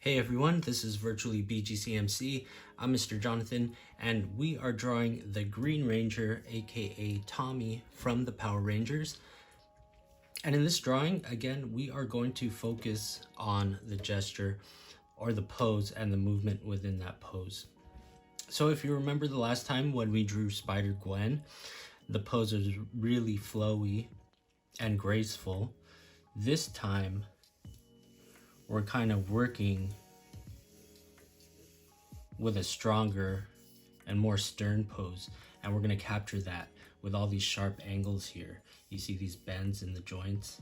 Hey everyone, this is virtually BGCMC. I'm Mr. Jonathan, and we are drawing the Green Ranger, aka Tommy, from the Power Rangers. And in this drawing, again, we are going to focus on the gesture or the pose and the movement within that pose. So if you remember the last time when we drew Spider-Gwen, the pose was really flowy and graceful. This time, we're kind of working with a stronger and more stern pose, and we're going to capture that with all these sharp angles here. You see these bends in the joints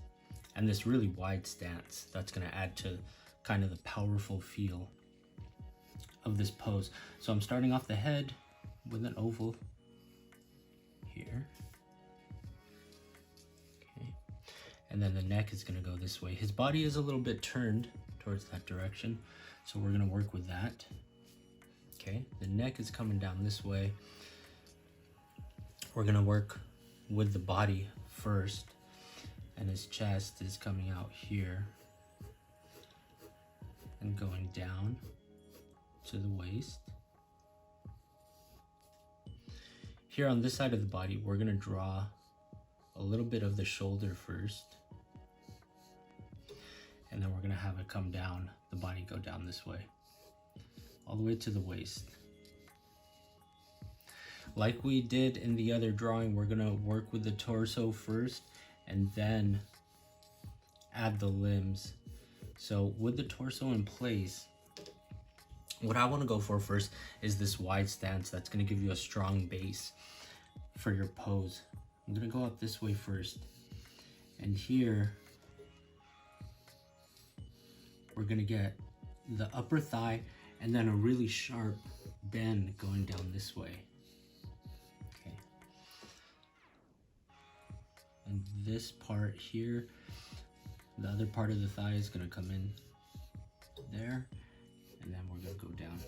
and this really wide stance. That's going to add to kind of the powerful feel of this pose. So I'm starting off the head with an oval here. Okay. And then the neck is going to go this way. His body is a little bit turned towards that direction, so we're going to work with that. Okay, the neck is coming down this way. We're going to work with the body first, and his chest is coming out here and going down to the waist. Here on this side of the body, we're going to draw a little bit of the shoulder first, and then we're going to have it come down, the body go down this way, all the way to the waist. Like we did in the other drawing, we're going to work with the torso first and then add the limbs. So with the torso in place, what I want to go for first is this wide stance. That's going to give you a strong base for your pose. I'm going to go up this way first, and here we're going to get the upper thigh and then a really sharp bend going down this way. Okay. And this part here, the other part of the thigh is going to come in there, and then we're going to go down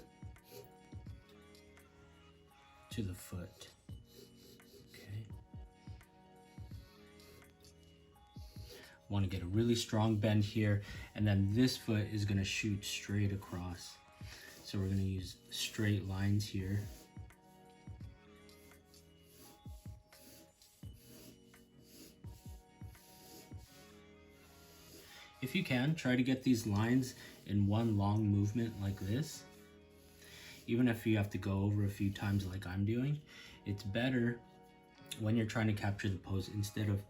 to the foot. Okay. Want to get a really strong bend here, and then this foot is going to shoot straight across. So we're going to use straight lines here. If you can, try to get these lines in one long movement like this. Even if you have to go over a few times like I'm doing, it's better when you're trying to capture the pose, instead of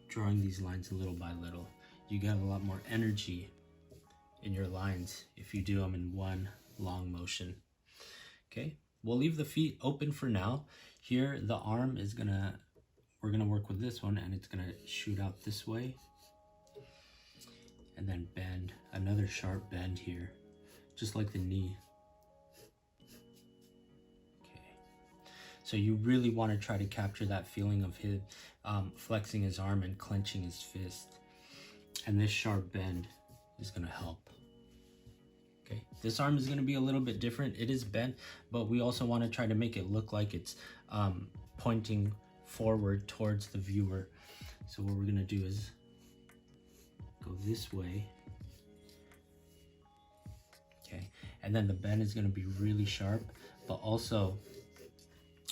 drawing these lines little by little. You get a lot more energy in your lines if you do them in one long motion. Okay, we'll leave the feet open for now. Here the arm is we're gonna work with this one, and it's gonna shoot out this way and then bend, another sharp bend here, just like the knee. Okay, so you really want to try to capture that feeling of his flexing his arm and clenching his fist, and this sharp bend is going to help. Okay, this arm is going to be a little bit different. It is bent, but we also want to try to make it look like it's pointing forward towards the viewer. So what we're going to do is go this way. Okay, and then the bend is going to be really sharp, but also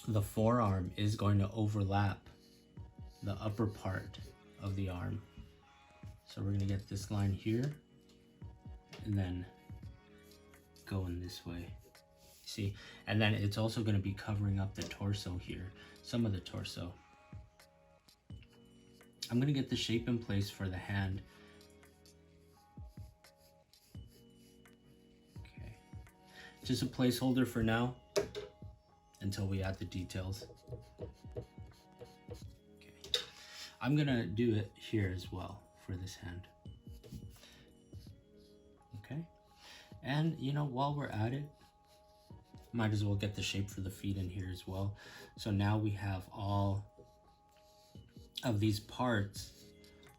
the forearm is going to overlap the upper part of the arm. So we're going to get this line here and then going this way. See, and then it's also going to be covering up the torso here, some of the torso. I'm going to get the shape in place for the hand. Okay, just a placeholder for now until we add the details. Okay, I'm going to do it here as well for this hand. Okay, and you know, while we're at it, might as well get the shape for the feet in here as well. So now we have all of these parts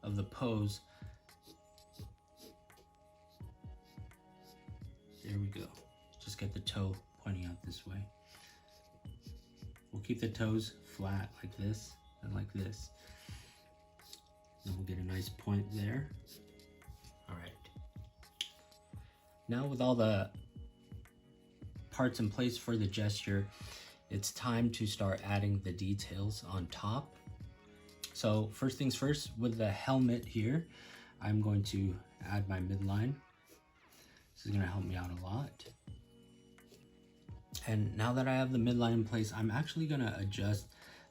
of the pose. There we go. Just get the toe pointing out this way. We'll keep the toes flat like this and like this. Then we'll get a nice point there. All right. Now with all the parts in place for the gesture, it's time to start adding the details on top. So first things first, with the helmet here, I'm going to add my midline. This is going to help me out a lot. And now that I have the midline in place, I'm actually going to adjust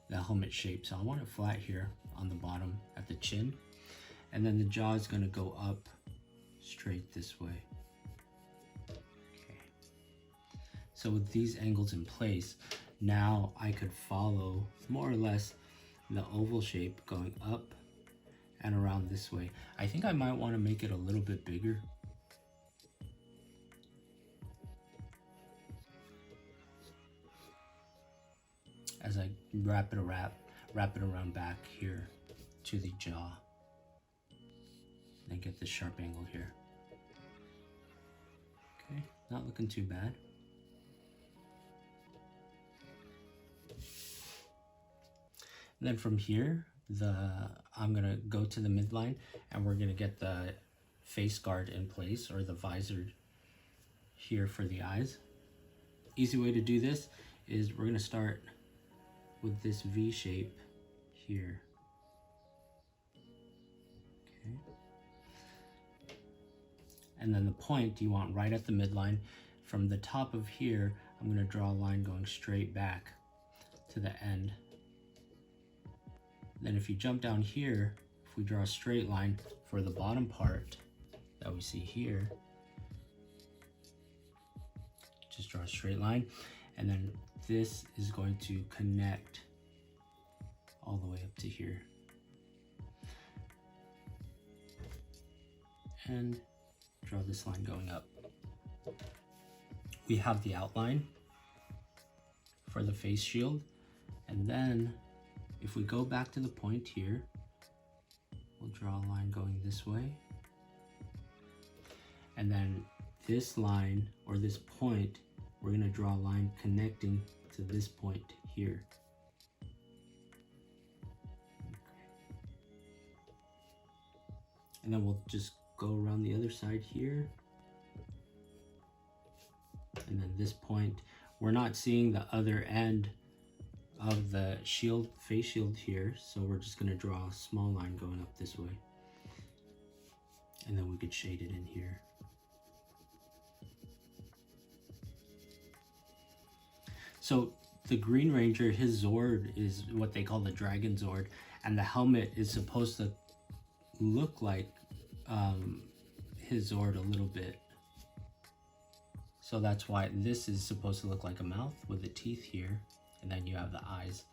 the helmet shape. So I want it flat here on the bottom at the chin. And then the jaw is going to go up straight this way. Okay. So with these angles in place, now I could follow more or less the oval shape going up and around this way. I think I might want to make it a little bit bigger. As I wrap it around back here to the jaw. And get this sharp angle here. Okay, not looking too bad. And then from here, I'm gonna go to the midline and we're gonna get the face guard in place, or the visor here for the eyes. Easy way to do this is we're gonna start with this V shape here. Okay. And then the point you want right at the midline. From the top of here, I'm gonna draw a line going straight back to the end. Then if you jump down here, if we draw a straight line for the bottom part that we see here, just draw a straight line, and then this is going to connect all the way up to here. And draw this line going up. We have the outline for the face shield, and then if we go back to the point here, we'll draw a line going this way. And then this line, or this point, we're gonna draw a line connecting to this point here. Okay. And then we'll just go around the other side here. And then this point, we're not seeing the other end of the shield, face shield here, so we're just going to draw a small line going up this way, and then we could shade it in here. So the Green Ranger, his Zord is what they call the Dragon Zord, and the helmet is supposed to look like his Zord a little bit. So that's why this is supposed to look like a mouth with the teeth here. And then you have the eyes.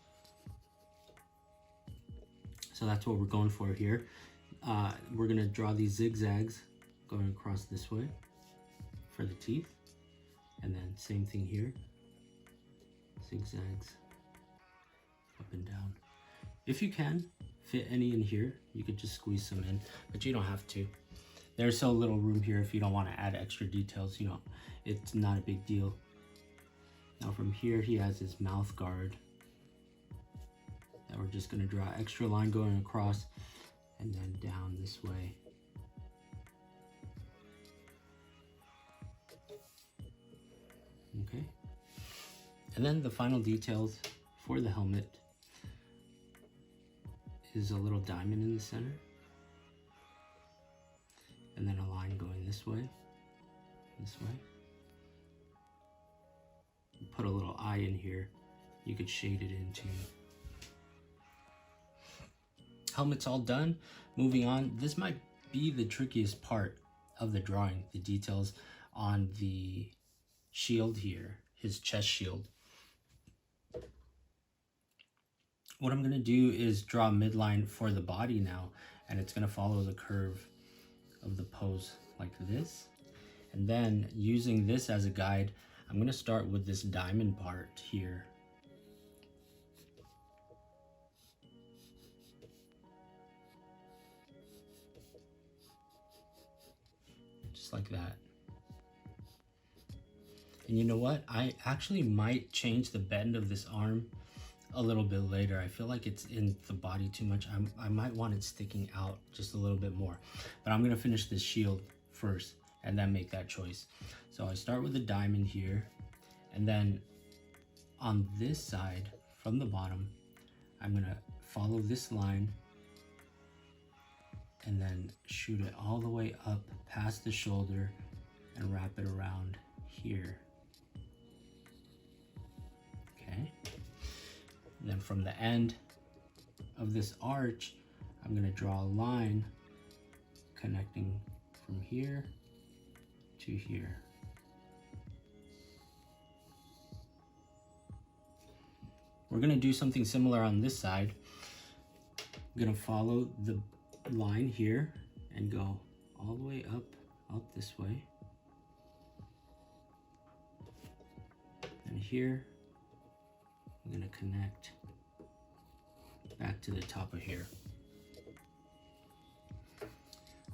So that's what we're going for here. We're gonna draw these zigzags going across this way for the teeth. And then same thing here. Zigzags up and down. If you can fit any in here, you could just squeeze some in, but you don't have to. There's so little room here. If you don't want to add extra details, you know, it's not a big deal. Now from here, he has his mouth guard that we're just going to draw extra line going across and then down this way. Okay. And then the final details for the helmet is a little diamond in the center. And then a line going this way, this way. Put a little eye in here. You could shade it in too. Helmet's all done. Moving on, this might be the trickiest part of the drawing, the details on the shield here, his chest shield. What I'm gonna do is draw a midline for the body now, and it's gonna follow the curve of the pose like this. And then using this as a guide, I'm gonna start with this diamond part here. Just like that. And you know what? I actually might change the bend of this arm a little bit later. I feel like it's in the body too much. I might want it sticking out just a little bit more. But I'm gonna finish this shield first, and then make that choice. So I start with a diamond here, and then on this side from the bottom, I'm gonna follow this line and then shoot it all the way up past the shoulder and wrap it around here. Okay. And then from the end of this arch, I'm gonna draw a line connecting from here to here. We're gonna do something similar on this side. I'm gonna follow the line here and go all the way up, out this way. And here, I'm gonna connect back to the top of here.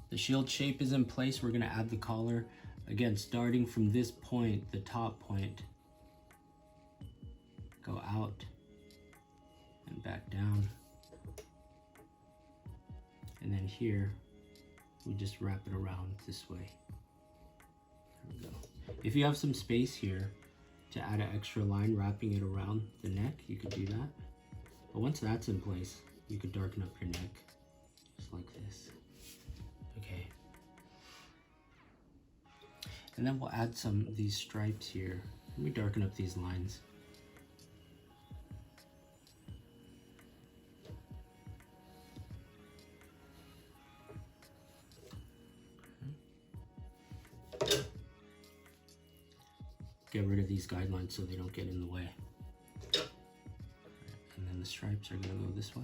The shield shape is in place. We're gonna add the collar. Again, starting from this point, the top point, go out and back down. And then here, we just wrap it around this way. There we go. If you have some space here to add an extra line wrapping it around the neck, you could do that. But once that's in place, you could darken up your neck, just like this. Okay. And then we'll add some of these stripes here. Let me darken up these lines. Get rid of these guidelines so they don't get in the way. And then the stripes are gonna go this way.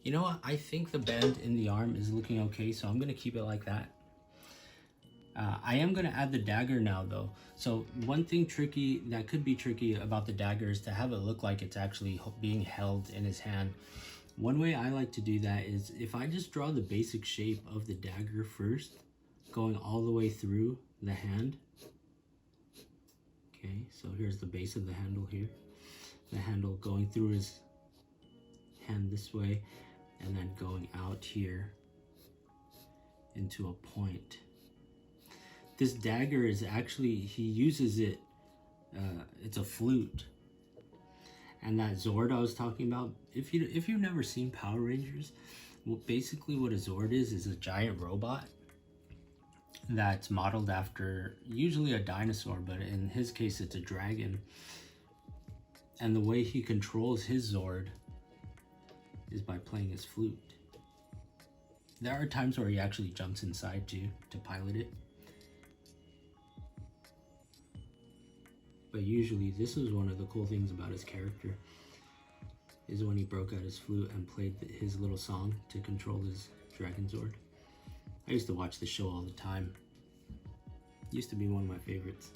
You know what? I think the bend in the arm is looking okay, so I'm gonna keep it like that. I am gonna add the dagger now though. So one thing that could be tricky about the dagger is to have it look like it's actually being held in his hand. One way I like to do that is if I just draw the basic shape of the dagger first, going all the way through the hand. Okay, so here's the base of the handle here. The handle going through his hand this way, and then going out here into a point. This dagger is actually, he uses it, it's a flute. And that Zord I was talking about, if you've never seen Power Rangers, well, basically what a Zord is a giant robot that's modeled after usually a dinosaur, but in his case it's a dragon. And the way he controls his Zord is by playing his flute. There are times where he actually jumps inside too to pilot it. But usually this is one of the cool things about his character, is when he broke out his flute and played his little song to control his Dragon Zord. I used to watch the show all the time. Used to be one of my favorites.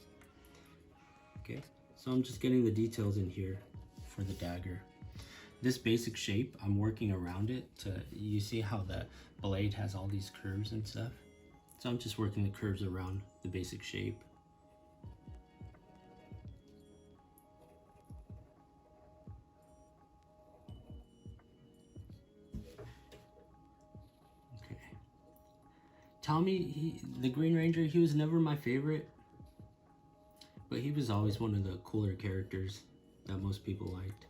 Okay, so I'm just getting the details in here for the dagger. This basic shape, I'm working around it you see how the blade has all these curves and stuff? So I'm just working the curves around the basic shape. Tommy, the Green Ranger, he was never my favorite, but he was always one of the cooler characters that most people liked.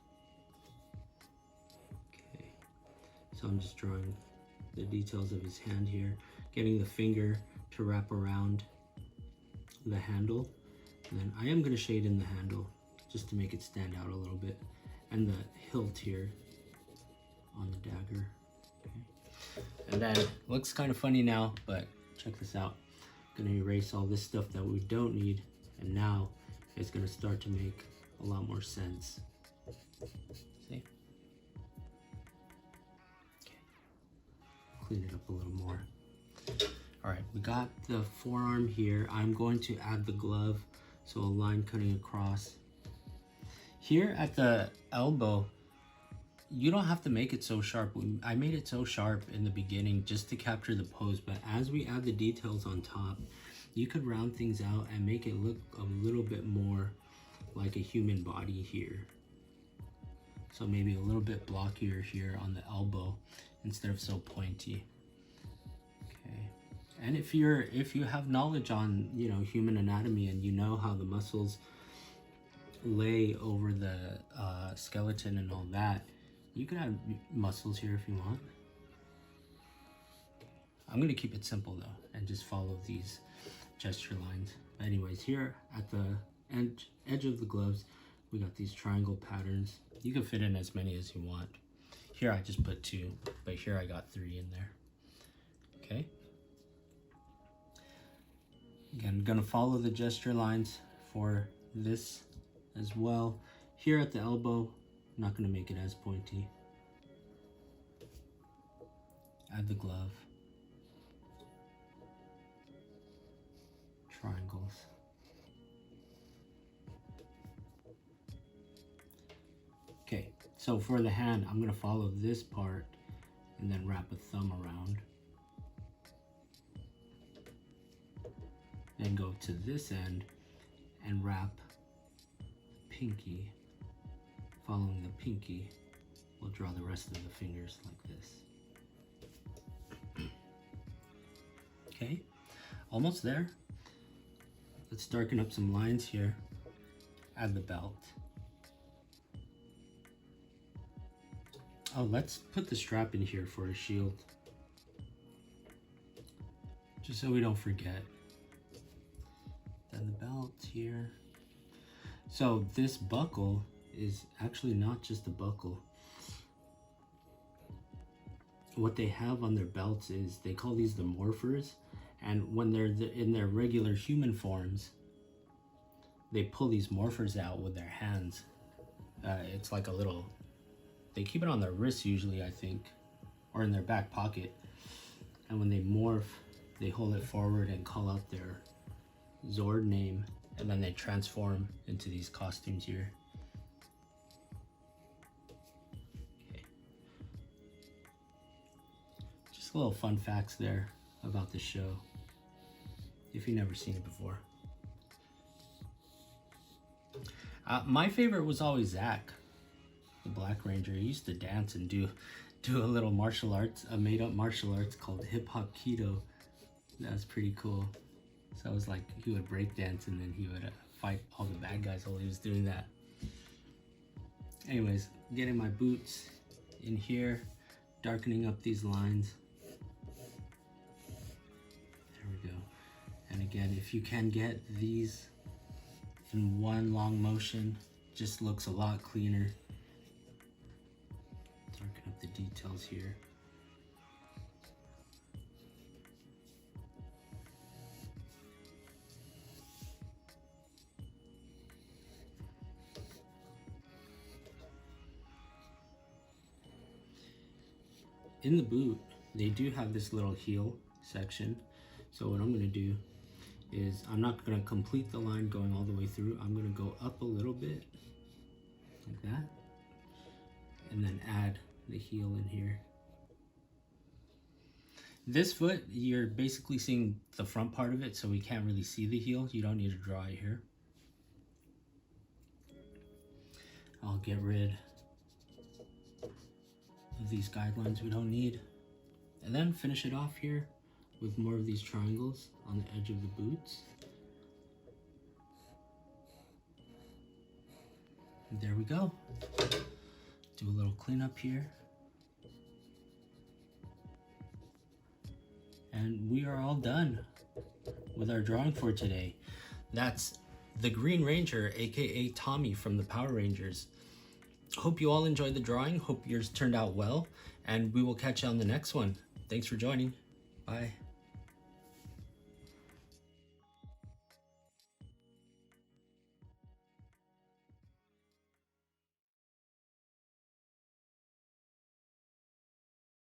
Okay, so I'm just drawing the details of his hand here, getting the finger to wrap around the handle, and then I am going to shade in the handle just to make it stand out a little bit, and the hilt here on the dagger. And then, looks kind of funny now, but check this out. I'm gonna erase all this stuff that we don't need, and now it's gonna start to make a lot more sense. See? Okay. Clean it up a little more. All right, we got the forearm here. I'm going to add the glove, so a line cutting across. Here at the elbow, you don't have to make it so sharp. I made it so sharp in the beginning just to capture the pose, but as we add the details on top, you could round things out and make it look a little bit more like a human body here. So maybe a little bit blockier here on the elbow instead of so pointy. Okay. And if you have knowledge on, you know, human anatomy, and you know how the muscles lay over the skeleton and all that, you can add muscles here if you want. I'm gonna keep it simple though and just follow these gesture lines. Anyways, here at the edge of the gloves, we got these triangle patterns. You can fit in as many as you want. Here I just put 2, but here I got 3 in there. Okay. Again, I'm gonna follow the gesture lines for this as well. Here at the elbow, I'm not gonna make it as pointy. Add the glove. Triangles. Okay, so for the hand, I'm gonna follow this part and then wrap a thumb around. Then go to this end and wrap pinky. Following the pinky, we'll draw the rest of the fingers like this. Okay, almost there. Let's darken up some lines here. Add the belt. Oh, let's put the strap in here for a shield, just so we don't forget. Then the belt here. So this buckle is actually not just a buckle. What they have on their belts is, they call these the morphers, and when they're in their regular human forms, they pull these morphers out with their hands. It's like a little, they keep it on their wrists usually, I think, or in their back pocket. And when they morph, they hold it forward and call out their Zord name, and then they transform into these costumes here. Okay. Just a little fun facts there about the show, if you've never seen it before. My favorite was always Zach, the Black Ranger. He used to dance and do a little martial arts, a made-up martial arts called hip hop keto. That was pretty cool. So it was like he would break dance and then he would fight all the bad guys while he was doing that. Anyways, getting my boots in here, darkening up these lines. There we go. And again, if you can get these in one long motion, just looks a lot cleaner. Darken up the details here. In the boot, they do have this little heel section. So what I'm gonna do is, I'm not gonna complete the line going all the way through. I'm gonna go up a little bit, like that, and then add the heel in here. This foot, you're basically seeing the front part of it, so we can't really see the heel. You don't need to draw it here. I'll get rid of these guidelines we don't need, and then finish it off here with more of these triangles on the edge of the boots. And there we go. Do a little cleanup here. And we are all done with our drawing for today. That's the Green Ranger, aka Tommy from the Power Rangers. Hope you all enjoyed the drawing. Hope yours turned out well, and we will catch you on the next one. Thanks for joining. Bye.